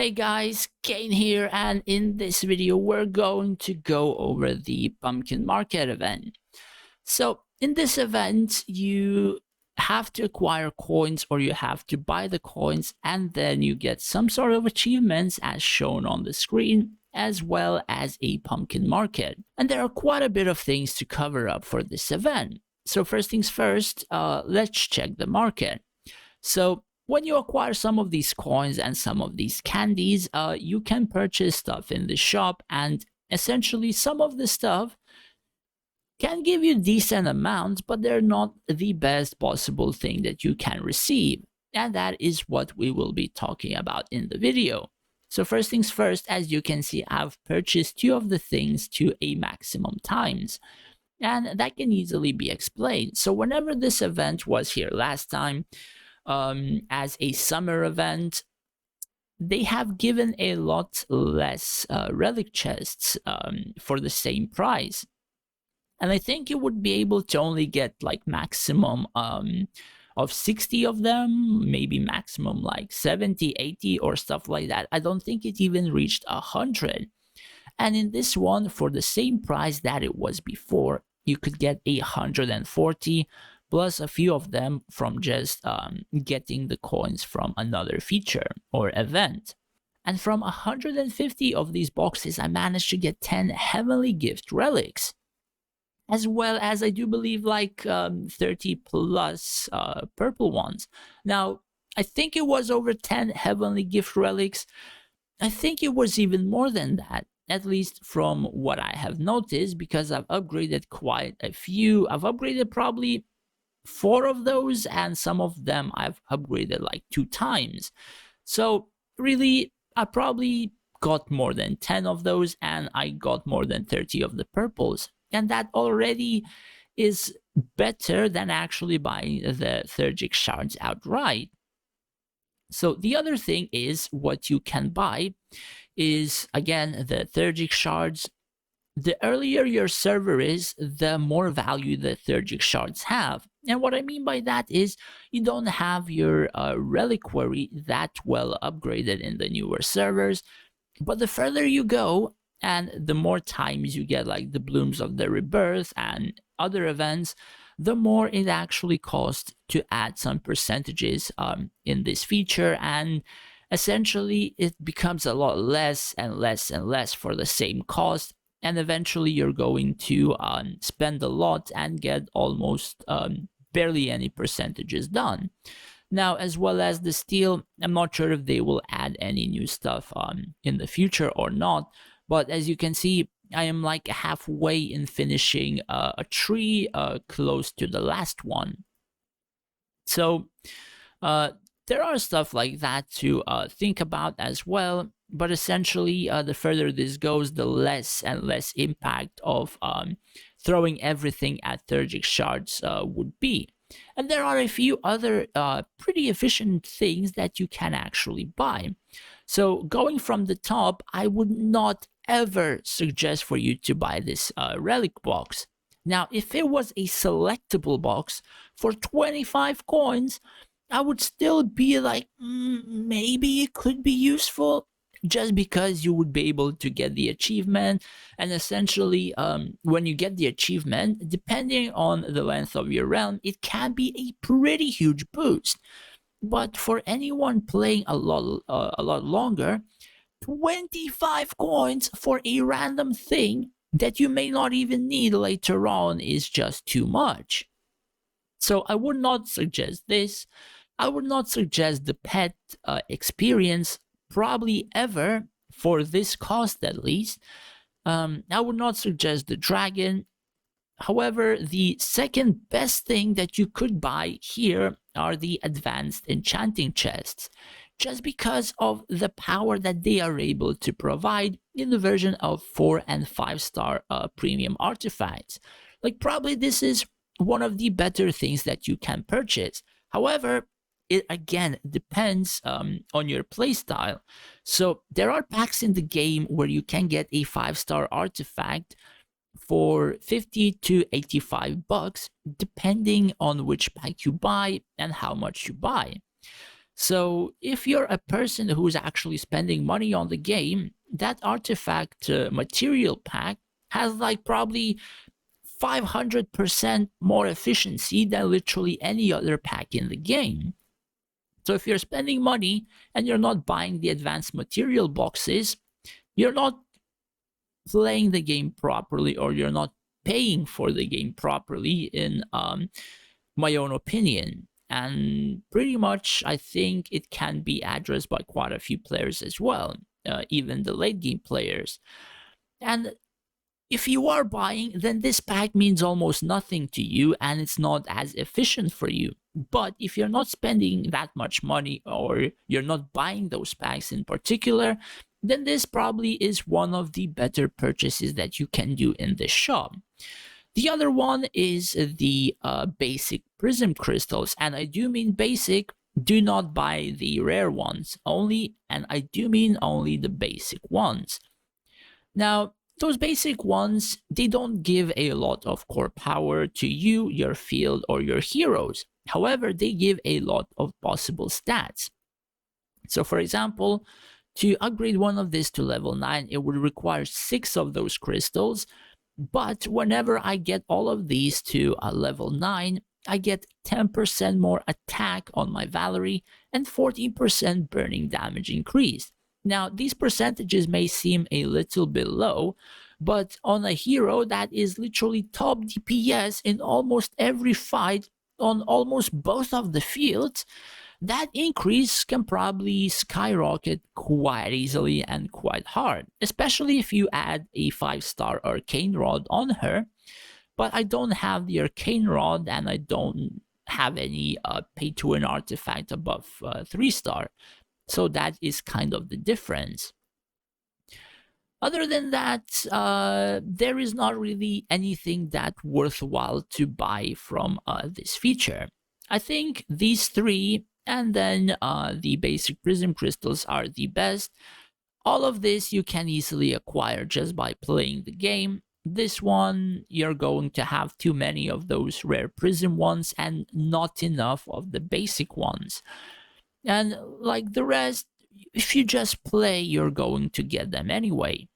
Hey guys, Kane here, and in this video we're going to go over the pumpkin market event. So in this event you have to acquire coins, or you have to buy the coins, and then you get some sort of achievements as shown on the screen, as well as a pumpkin market. And there are quite a bit of things to cover up for this event. So first things first, let's check the market. So when you acquire some of these coins and some of these candies, you can purchase stuff in the shop, and essentially some of the stuff can give you decent amounts, but they're not the best possible thing that you can receive. And that is what we will be talking about in the video. So first things first, as you can see, I've purchased 2 of the things to a maximum times. And that can easily be explained. So whenever this event was here last time, as a summer event, they have given a lot less relic chests for the same price. And I think you would be able to only get like maximum of 60 of them, maybe maximum like 70, 80 or stuff like that. I don't think it even reached 100. And in this one, for the same price that it was before, you could get 140 plus a few of them from just getting the coins from another feature or event. And from 150 of these boxes, I managed to get 10 Heavenly Gift relics, as well as I do believe like 30 plus purple ones. Now, I think it was over 10 Heavenly Gift relics. I think it was even more than that, at least from what I have noticed, because I've upgraded quite a few. I've upgraded probably 4 of those, and some of them I've upgraded like 2 times. So really, I probably got more than 10 of those, and I got more than 30 of the purples. And that already is better than actually buying the Theurgic shards outright. So the other thing is, what you can buy is, again, the Theurgic shards. The earlier your server is, the more value the Theurgic shards have. And what I mean by that is, you don't have your reliquary that well upgraded in the newer servers, but the further you go and the more times you get like the Blooms of the Rebirth and other events, the more it actually costs to add some percentages in this feature, and essentially it becomes a lot less and less and less for the same cost. And eventually you're going to spend a lot and get almost barely any percentages done. Now, as well as the steel, I'm not sure if they will add any new stuff in the future or not, but as you can see, I am like halfway in finishing a tree close to the last one. So there are stuff like that to think about as well. But essentially, the further this goes, the less and less impact of throwing everything at Theurgic shards would be. And there are a few other pretty efficient things that you can actually buy. So going from the top, I would not ever suggest for you to buy this relic box. Now, if it was a selectable box for 25 coins, I would still be like, maybe it could be useful, just because you would be able to get the achievement. And essentially, when you get the achievement, depending on the length of your realm, it can be a pretty huge boost. But for anyone playing a lot longer, 25 coins for a random thing that you may not even need later on is just too much. So I would not suggest this. I would not suggest the pet experience, probably ever, for this cost at least. I would not suggest the dragon. However, the second best thing that you could buy here are the advanced enchanting chests, just because of the power that they are able to provide in the version of 4 and 5-star premium artifacts. Like, probably this is one of the better things that you can purchase. However, it again depends on your playstyle. So there are packs in the game where you can get a 5-star artifact for 50 to 85 bucks, depending on which pack you buy and how much you buy. So if you're a person who's actually spending money on the game, that artifact material pack has like probably 500% more efficiency than literally any other pack in the game. So if you're spending money and you're not buying the advanced material boxes, you're not playing the game properly, or you're not paying for the game properly, in my own opinion. And pretty much, I think it can be addressed by quite a few players as well, even the late game players. And if you are buying, then this pack means almost nothing to you and it's not as efficient for you. But if you're not spending that much money, or you're not buying those packs in particular, then this probably is one of the better purchases that you can do in this shop. The other one is the basic prism crystals, and I do mean basic. Do not buy the rare ones only, and I do mean only the basic ones. Now, those basic ones, they don't give a lot of core power to you, your field, or your heroes. However, they give a lot of possible stats. So for example, to upgrade one of these to level 9, it would require 6 of those crystals, but whenever I get all of these to a level 9, I get 10% more attack on my Valerie and 14% burning damage increase. Now, these percentages may seem a little bit low, but on a hero that is literally top DPS in almost every fight on almost both of the fields, that increase can probably skyrocket quite easily and quite hard, especially if you add a 5-star arcane rod on her. But I don't have the arcane rod, and I don't have any pay to win artifact above 3-star, so that is kind of the difference. Other than that, there is not really anything that worthwhile to buy from this feature. I think these three, and then the basic prism crystals, are the best. All of this you can easily acquire just by playing the game. This one, you're going to have too many of those rare prism ones and not enough of the basic ones. And like the rest, if you just play, you're going to get them anyway.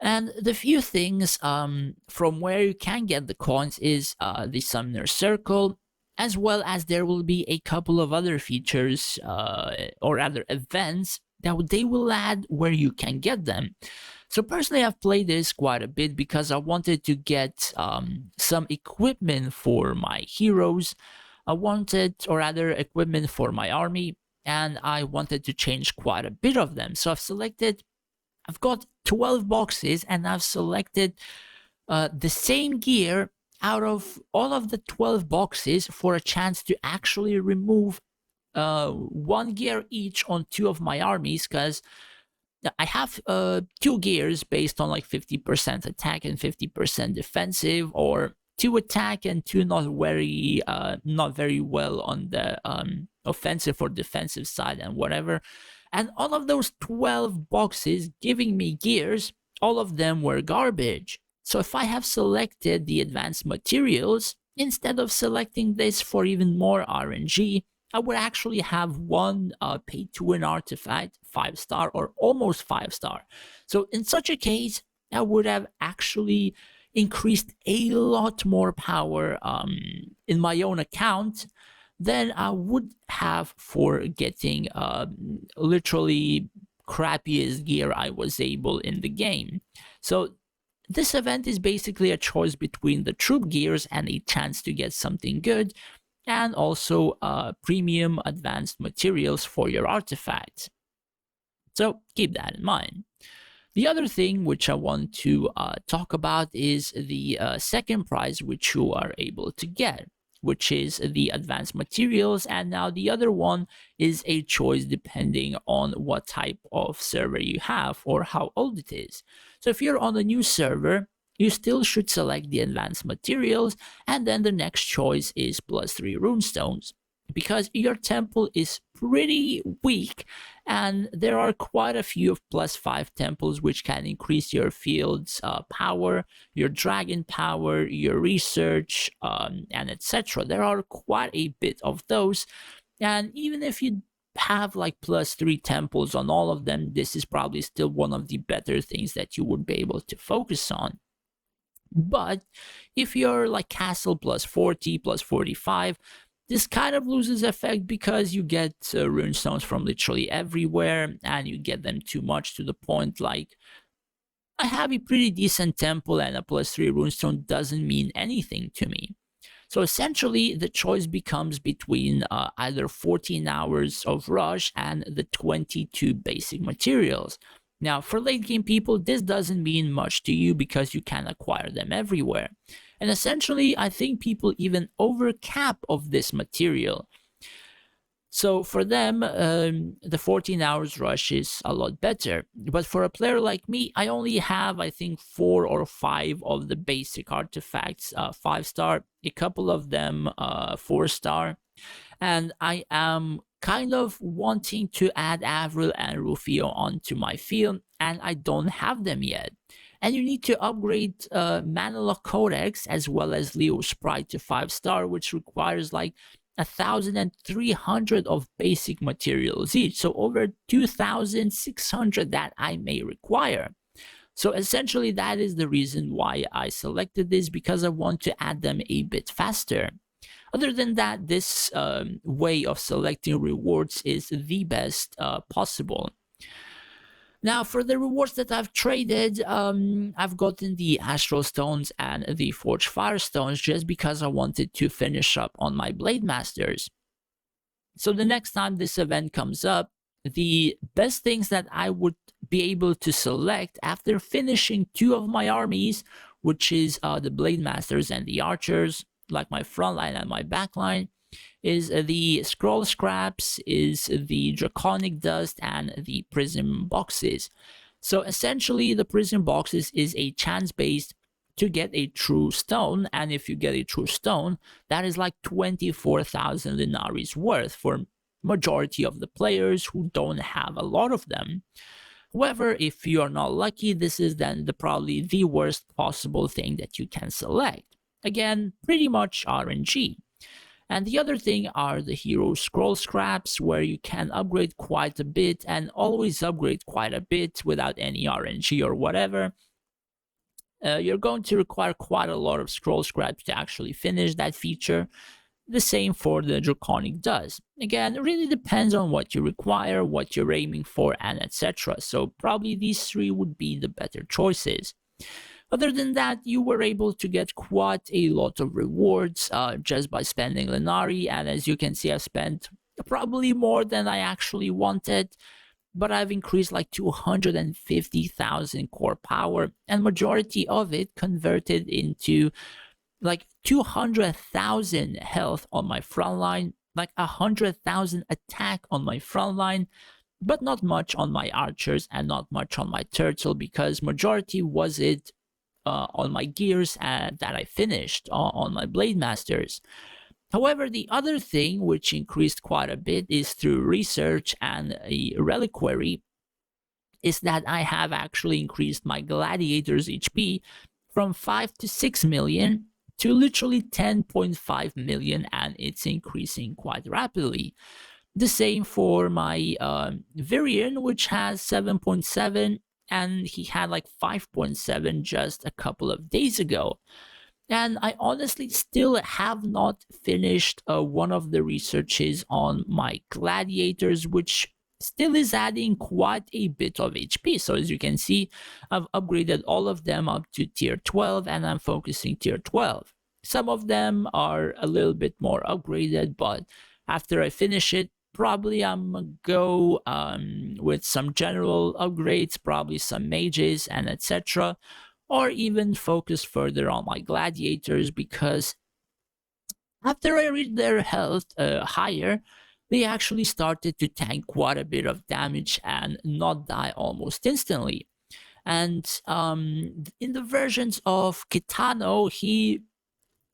And the few things from where you can get the coins is the Summoner Circle, as well as there will be a couple of other features or other events that they will add where you can get them. So personally, I've played this quite a bit because I wanted to get some equipment for my heroes. I wanted, or rather, equipment for my army, and I wanted to change quite a bit of them. So I've got 12 boxes, and I've selected the same gear out of all of the 12 boxes for a chance to actually remove one gear each on 2 of my armies, because I have 2 gears based on like 50% attack and 50% defensive, or 2 attack and 2 not very well on the offensive or defensive side and whatever. And all of those 12 boxes giving me gears, all of them were garbage. So if I have selected the advanced materials, instead of selecting this for even more RNG, I would actually have one pay to win artifact, 5-star or almost 5-star. So in such a case, I would have actually increased a lot more power in my own account than I would have for getting literally crappiest gear I was able in the game. So this event is basically a choice between the troop gears and a chance to get something good, and also premium advanced materials for your artifacts. So keep that in mind. The other thing which I want to talk about is the second prize which you are able to get, which is the advanced materials, and now the other one is a choice depending on what type of server you have or how old it is. So if you're on a new server, you still should select the advanced materials, and then the next choice is +3 runestones, because your temple is pretty weak, and there are quite a few of +5 temples which can increase your field's power, your dragon power, your research, and etc. There are quite a bit of those, And even if you have like +3 temples on all of them, this is probably still one of the better things that you would be able to focus on. But if you're like castle +40, +45, this kind of loses effect because you get runestones from literally everywhere, and you get them too much to the point like I have a pretty decent temple and a +3 runestone doesn't mean anything to me. So essentially, the choice becomes between either 14 hours of rush and the 22 basic materials. Now, for late game people, this doesn't mean much to you because you can acquire them everywhere. And essentially, I think people even overcap of this material. So for them, the 14 hours rush is a lot better. But for a player like me, I only have, I think, 4 or 5 of the basic artifacts, 5-star, a couple of them 4-star. And I am kind of wanting to add Avril and Rufio onto my field, and I don't have them yet. And you need to upgrade Manila Codex as well as Leo Sprite to 5-star, which requires like 1,300 of basic materials each, so over 2,600 that I may require. So essentially that is the reason why I selected this, because I want to add them a bit faster. Other than that, this way of selecting rewards is the best possible. Now, for the rewards that I've traded, I've gotten the Astral Stones and the Forged Fire Stones just because I wanted to finish up on my Blade Masters. So the next time this event comes up, the best things that I would be able to select after finishing 2 of my armies, which is the Blade Masters and the Archers, like my front line and my back line, is the scroll scraps, is the draconic dust, and the prism boxes. So essentially the prism boxes is a chance based to get a true stone, and if you get a true stone, that is like 24,000 Linaries worth for majority of the players who don't have a lot of them. However, if you are not lucky, this is then probably the worst possible thing that you can select. Again, pretty much RNG. And the other thing are the hero scroll scraps, where you can upgrade quite a bit and always upgrade quite a bit without any RNG or whatever. You're going to require quite a lot of scroll scraps to actually finish that feature. The same for the draconic dust. Again, it really depends on what you require, what you're aiming for, and etc. So probably these 3 would be the better choices. Other than that, you were able to get quite a lot of rewards just by spending Lenari, and as you can see, I've spent probably more than I actually wanted, but I've increased like 250,000 core power, and majority of it converted into like 200,000 health on my front line, like 100,000 attack on my front line, but not much on my archers and not much on my turtle, because majority was it on my gears that I finished on my Blade Masters. However, the other thing which increased quite a bit is through research and a reliquary, is that I have actually increased my gladiators HP from 5 to 6 million to literally 10.5 million, and it's increasing quite rapidly. The same for my Virion, which has 7.7, and he had like 5.7 just a couple of days ago. And I honestly still have not finished one of the researches on my gladiators, which still is adding quite a bit of HP. So as you can see, I've upgraded all of them up to tier 12, and I'm focusing tier 12. Some of them are a little bit more upgraded, but after I finish it, probably I'm gonna go with some general upgrades, probably some mages and etc. Or even focus further on my gladiators, because after I read their health higher, they actually started to tank quite a bit of damage and not die almost instantly. And in the versions of Kitano, he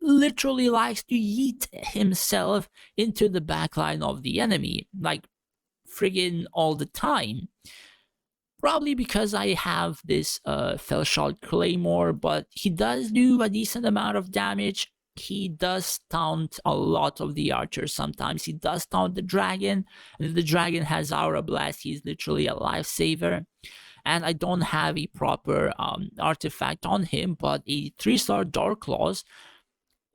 literally likes to yeet himself into the backline of the enemy, like friggin' all the time. Probably because I have this Fellshot Claymore, but he does do a decent amount of damage. he does taunt a lot of the archers. Sometimes he does taunt the dragon, and if the dragon has Aura Blast, he's literally a lifesaver. And I don't have a proper artifact on him, but a 3-star Dark Claws,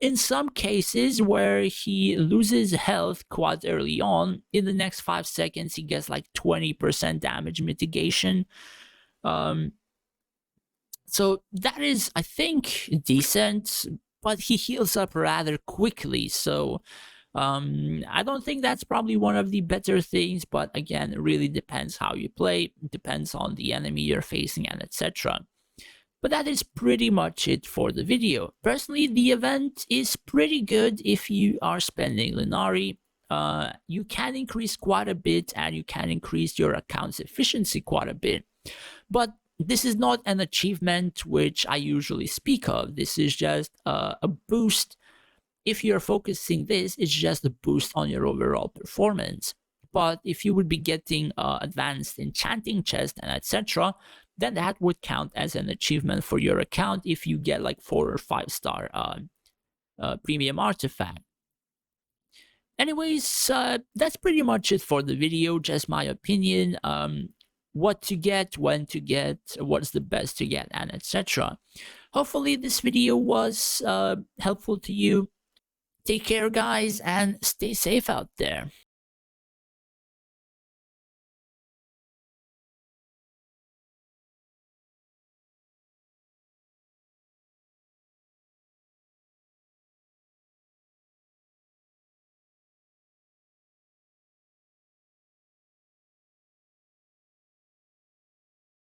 in some cases where he loses health quite early on, in the next 5 seconds he gets like 20% damage mitigation. So that is, I think, decent, but he heals up rather quickly. So I don't think that's probably one of the better things, but again, it really depends how you play, it depends on the enemy you're facing, and etc. But that is pretty much it for the video. Personally, the event is pretty good if you are spending Lunari. You can increase quite a bit, and you can increase your account's efficiency quite a bit. But this is not an achievement which I usually speak of. This is just a boost. If you're focusing this, it's just a boost on your overall performance. But if you would be getting advanced enchanting chest and etc., then that would count as an achievement for your account if you get like 4 or 5-star premium artifact. Anyways, that's pretty much it for the video, just my opinion. What to get, when to get, what's the best to get, and etc. Hopefully this video was helpful to you. Take care, guys, and stay safe out there.